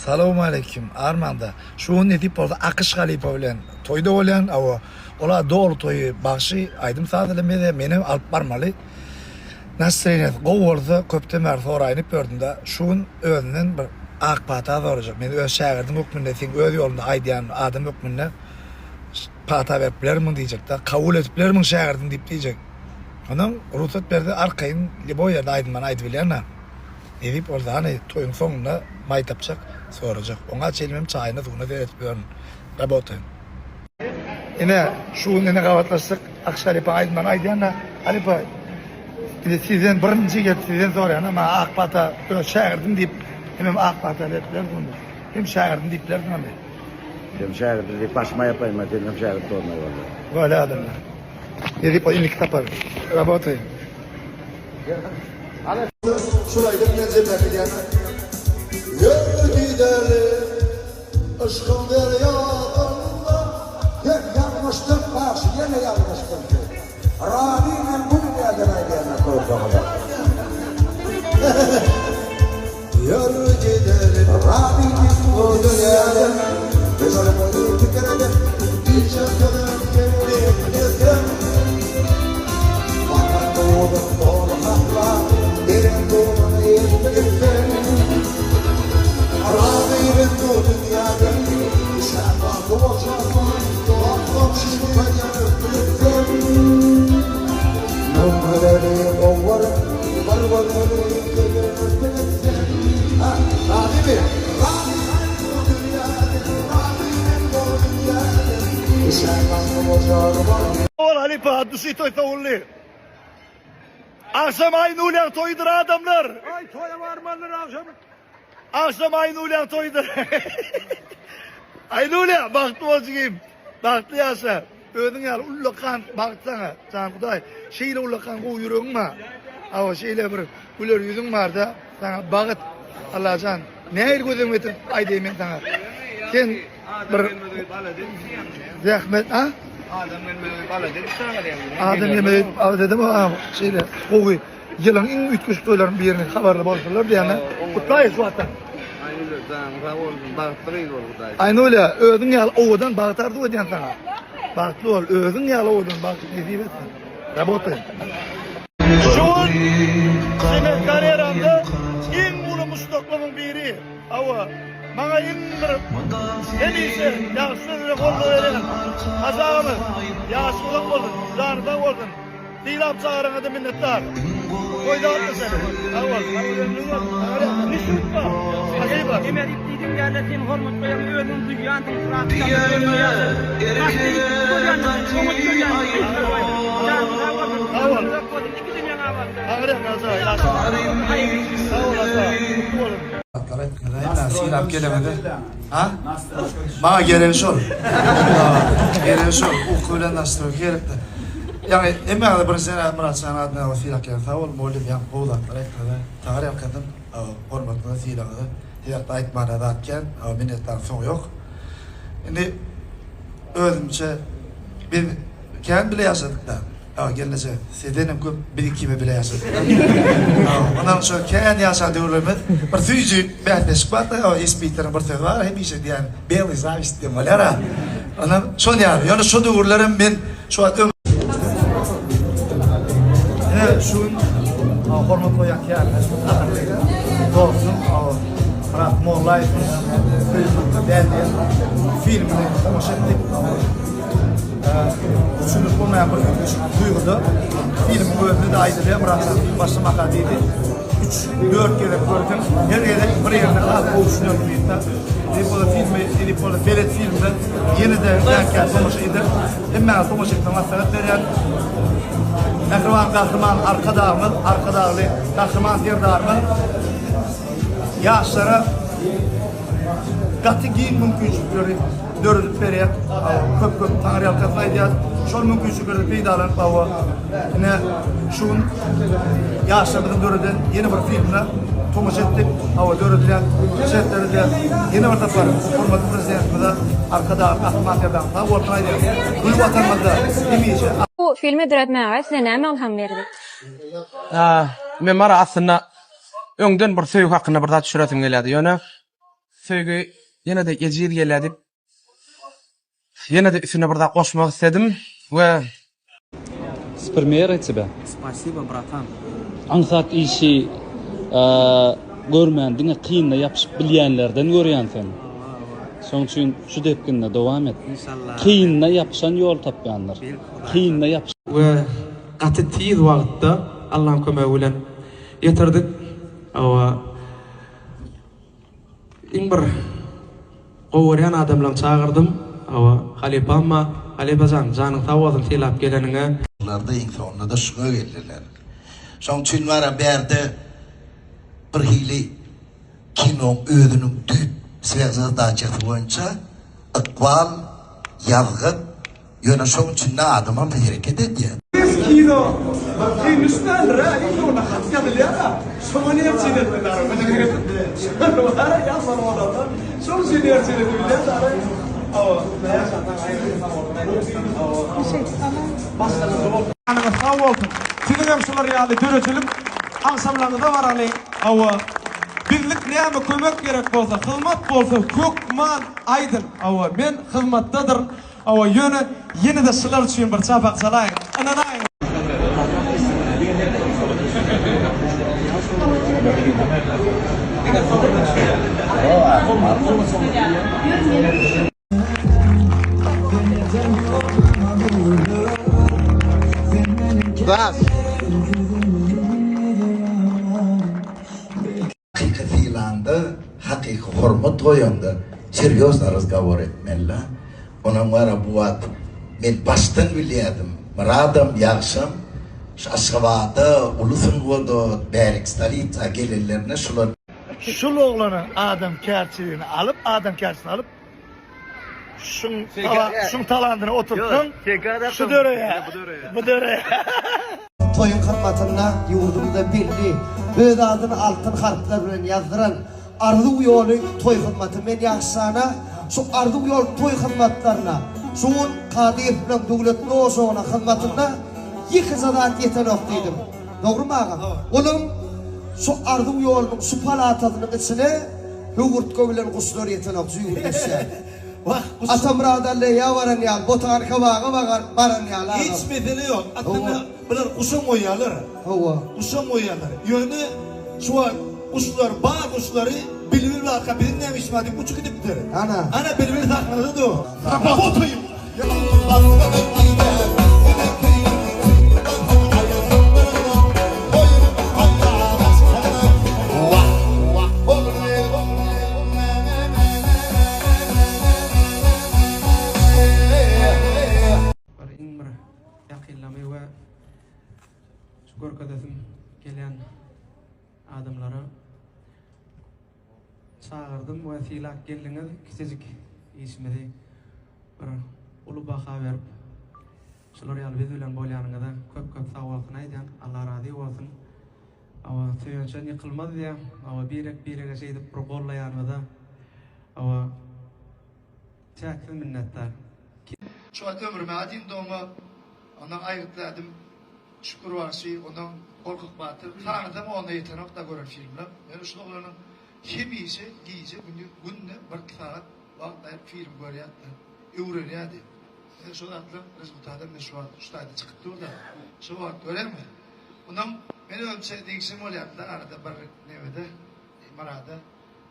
Salamu aleyküm. Armanda. Şu netip orada akış halipa bilen toyda olan ola doğru toyu başı aydım sadelemede menem alıp barmalı. Nasrenet goworda köpte mer sorayınıp gördüm da şuun önünden bir ak pata soracak. Men öz şagirdim hükmünde sen öz yolunda aydiyan adam hükmünde pata veripler mi diyecek da kabul etipler mi şagirdim deyip diyecek. Onun ruhsat berdi arkayın liboya aydım ben aydı bilen. Edip orada hani toyun sonunda may tapacak soracak. Ona çelmem çayını suyunu veretmiyorum. Rabotayım. Yine şu nene kavatlaştık. Akşalipa aydınman aydıyana Alipa sizden birinci geldi sizden soruyan ama Akbat'a şairdim deyip hemen Akbat'a lepler bunu. Hem şairdim deyipler bunu. Hem şairdim deyip başıma yapayım ben hem şairdim olmaya vardı. Böyle adamlar. Edip o inlik tapar. Rabotayım. Şurayı da benzemek yani. Yürü gidelim, aşkım deryağında, hep yanmıştım başı, yine yanmıştım. Rabbim'in bu dünyada aydiyana koyduğumda. Yürü gidelim, Rabbim'in bu dünyada, bizim boyu tükerelim, bir çakalım gelip fakat doğdum doğru hakla, derin doğduğunu yetmekten. Rabbim'in bu dünyada, sen bak olacağım, doğdum şimdi yanıp numaralı ovar, var Rabbim bu dünyada, sen bak olacağım. Halipa haddusu toytavulli. Akşam aynı ulan toydur adamlar. Ay toya varmalılar akşam. Akşam aynı ulan toydur. Aynı ulan baktı olsun. Baktı yasa. Ödün yal ullakan baktana. Sana kuday. Şeyle ullakan koy yürüyün ma. Ama şeyle bir güler yüzün var da. Sana bağıt. Allah can. Ne hayır gözüm getir. Ay deyin sana. Sen bir zahmet ha? Adam yemeği al dedim ama şeyle koy. Yılın en ütküş toyların bir yerine haberle boldular diyene. Kutlayız zaten. Aynı öyle ödün yal oğudan bağıtardı o diyen sana. Bağıtlı ol ödün yal oğudan bağıtlı ne diyeyim etsin. Rabotayım. Şu an senin kariyeramda en ulu mustoklamın biri. Ava. Bana en iyisi yaxşı kolda verelim. Azağımız yaşlılık olsun, zarda olsun. Dilap çağırına da minnettar. Koyda atla seni. Aval. Ne süt var? Hadi bak. Emer iptiydim yerletim hormat koyam ödüm duyyan tırtrak. Aval. Ağrı kaza. Silap gelemedi. Ha? Bana gelen şol. Gelen şol. Ukuyla nasıl gelip de. Yani emeğe bir sene Murat sanatına silap gelen. Sağ ol mulim yan buğdak. Tarih kadın. Hormatına silap. Hiyat aytmana da atken. Minnetten son yok. Şimdi özümce bir kendi bile yaşadık da. Gelince sedenim köp birikimi bile yaşadık. Ondan sonra kendi yaşadığımız bir sürücü ben sıkmadı. İspitlerin bir sürü var. Hep işte diyen belli zavist diye malera. Ondan sonra yani şu doğrularım ben şu an evet şu hormat koyan yani dostum Fırat Mollay Facebook'ta beğendiğim filmini tamaşa ettik. Düşünüp olmayan bir duygudu. Film bölümünde de aydırıya Murat'ın başlamak adıydı. 3-4 kere gördüm. Her yere bir yerine kadar boğuşuyorum birlikte. Edip orada Belet filmde yeniden derken tamaşaydı. Hemen tamaşaydı masaret veren Ekrivan kahraman arkadağlı kahraman derdarımın yaşlara katı giyin mümkünçlükleri dörülüp veriyor. Köp Tanrı yalkasına ediyat. Şol mümkünçlükleri peydalanıp hava. Yine şun yaşladığım dörüden yeni bir filmle tomuş ettik. Hava dörüdülen setleri de yeni bir tapar. Hurmatlı prezidentimize arkada kahraman derdarım. Hava ortana ediyat. Duygu vatanımızda demeyece. Bu filmi diretmeye size näme ilham berdi? Men mara aslında öňden bir söýük hakynda bir zat düşüresim gelýärdi. Ýöne söýgi ýene-de gejir geledip ýene-de üstüne bir daha goşmak istedim we Пример тебе. Спасибо, братан. Anhat işi görmändiňe kynna ýapyşyp bilýänlerden görýän sen. Şoň üçin şu depkinle dowam et. İnşallah. Kynna ýapyşan ýol tapýanlar. Kynna ýapyş. we gaty tiz wagtda Allahyň kömegi bilen ýetirdik. Awa iň bir gowuryan adamlaryň çağırdım. Awa Halipamma, Halipajan, janyň tawazyny telap geleniňe Larda en sonunda da şuna geldiler. Son için var ya berde bir hili kinom ödünün tüp siyasal dağçası boyunca ıkval, yargı yöne son için ne adıma bir hareket ediyor. Anıma sağ olsun. Sizin hem şular ýaly döreçilim. Akşamlarında var ali. Awa birlik näme kömek gerek bolsa, hyzmat bolsa, kökman aydın. Awa men hyzmatdadyr. Awa ýene de şular üçin bir çapak salaýyn. Ananay. Hakikat ilanda, hakiki hurmat koyanda, seriöz razgovor etmeli. Onun var bu ad, men baştan biliyordum. Muradam yaxşam, Aşgabatda, Ulusun Vodo, Berik Stalitsa gelirlerine şular. Şul oğlanın adam kerçiliğini alıp, adam kerçiliğini alıp şun talandını oturttun, şu döreye, bu döreye. Toyun kırmatına yurdumda belli, öz adını altın harfler bilen yazdıran ardı yolu toy hırmatı men yaxşana, şu ardı yol toy hırmatlarına, şun kadir bilen dövletli olsana hırmatına yıkı zadat yeten oktaydım. Doğru mu ağa? Onun şu ardı yolunun şu palatalının içine Hüvurt bilen kuşlar yeten oktu yurdeşe. Atam radallı ya varan ya, botanika varan ya. Hiç bedeli yok. Atını bilir kuşum oyalar. Kuşum oyalar. Yönü şu an kuşlar, bağ kuşları bilbil lakabı dinlemiş madem uçuk gidiptir. Ana bilbil takmadı da o. Kapak oturayım. Gorkadasyň gelen adamlara çağırdım we silak geldiňiz kiçijik ismidi bir ulu baha berip şular ýaly biz bilen bolýanyňyza köp sag bolsun aýdýan. Allah razy bolsun. Awa söýençen ýykylmaz ýa. Awa birege şeýdip bir bollaýanyňyza awa çäksiz minnetdar. Şu an ömrüme adin doğma, ondan ayrıtladım. Şükür varsı, onun korkuk batı. Tanıdım onu yeten nokta gören filmler. Yani şu olanın hemiyse, giyse, günde bir saat vakti film görüyor. Öğreniyor. Yani şu adlı rezultatım da şu an şu tayda çıktı orada. Şu an görer mi? Ondan beni ölçe değişim oluyorlar. Arada bir nevede, Marada.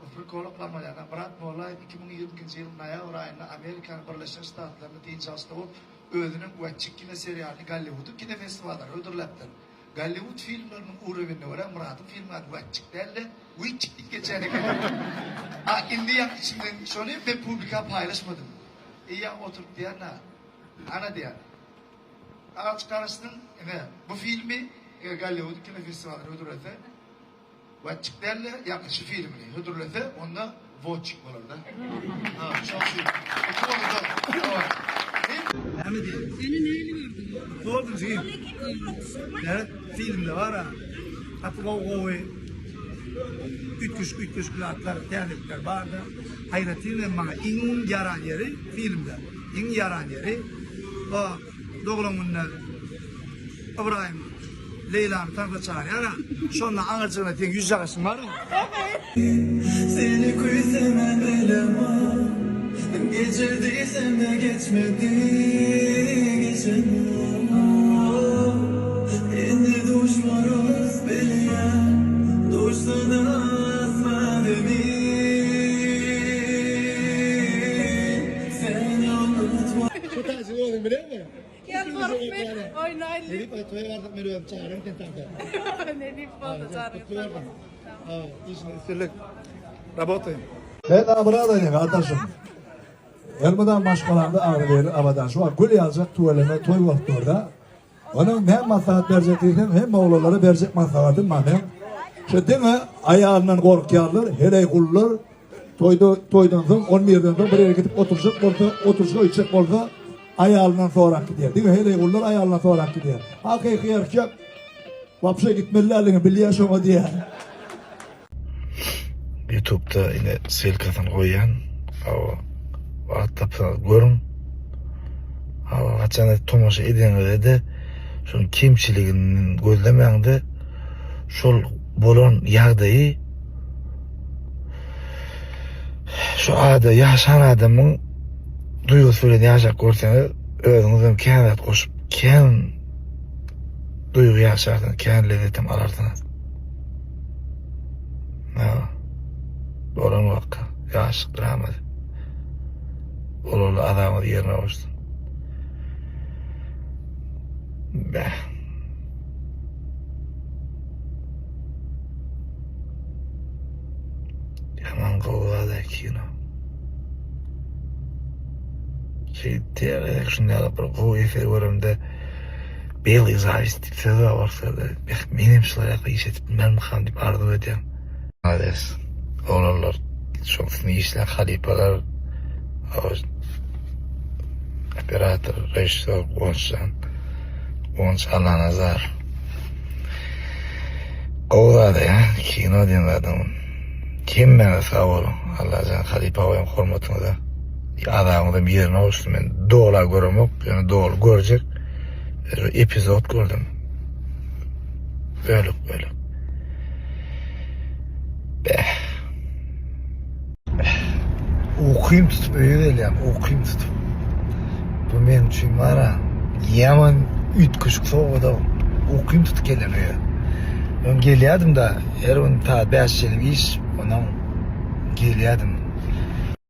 Afrikologlamayana Murat Mollay 2020 yılında orayında Amerikan Birleşik Ştatları'nda tinçasta olup özünün Wetçik kine seriyalini Gollywood'un kine festivalları ödürleptir. Gollywood filmlerinin uğruvinde olan Murat'ın filmi adı Wetçik derle Wetçiklik geçerli kadar. İndi yak içinden şunu ben publika paylaşmadım. Ya oturup diyen ana diyen. Açık arasının bu filmi Gollywood'un kine festivalları ödürleptir. Wetçiklerle yakışı filmini hüdürlese onda Wetçik olur da. Çok şey. Ne diyor? Seni neyle gördün? Gördüm film. Evet, filmde var ha. Hatta o üç kuş kulaklar, terlikler vardı. Hayretin bana in yaran yeri filmde. İn yaran yeri o doğrumunlar İbrahim Leyla'nı tarafa çağırıyor. Şondan anırcığına diye yüz yakasın var mı? Seni kuysam elema geçirdiysem de geçmedi geçen Endi düşmanız bilyen Düşsana asmademi Seni unutma Şu tanesi oğlum biliyor musun? Gel korkmayın. Oynayın. Elif ay toya vardık Meryem çağırın tentamda. Ne diyeyim oldu çağırın. Evet, işin üstünlük. Работаем. Ben abradayım kardeşim. Elmadan başkalarında ağrı verir avadan. Şu an gül yazacak tuvaleme toy vakti orada. Onun hem maslahat verecek dedim hem oğulları verecek maslahatım benim. Şu değil mi? Ayağından korkuyorlar, hele kullar. Toydan sonra 11'den sonra bir yere gidip oturacak içecek olsa ayağından sonra gidiyor. Değil mi? Hele kullar ayağından sonra gidiyor. Hakiki erkek vapşa gitmelilerini biliyor şuna diye. YouTube'da yine selkasını koyan WhatsApp'ta görün. Kaçan tomoşa edene de şunun kimçiliginin gözlemeğinde şol bolan yağdayı şu ada yaşan adamın duygusuyla yaşak görseniz özünüzden kenet koşup ken duygu yaşardınız, ken lezzetim alardınız. Olan vakka yaşık dramadı. Olurlu adamı yerine koştun. Be. Yaman kovada kino. Diyerek şunu alıp bu efer görümde bel izahist söz varsa da benim şılayakla iş etip ben mıkan deyip arzu edeyim. Ades. Olurlar. Çok işler halipalar. Operator, rejissör, Gonç Allah nazar. Kovada ya. Kino diyen adamın. Kim bana sağ olun. Allah can halipa koyun hormatını da. Adamı bir yerine olsun. Ben doğrular görmek. Yani doğru görecek. Epizod gördüm. Böyle. Okuyayım tutup öyle değil yani. Okuyayım tutup. Bu benim için var ha. Yaman ütküşük soğuda okuyayım tutup gelemiyor. Ben geliyordum da her gün ta 5 yıl iş. Ondan geliyordum.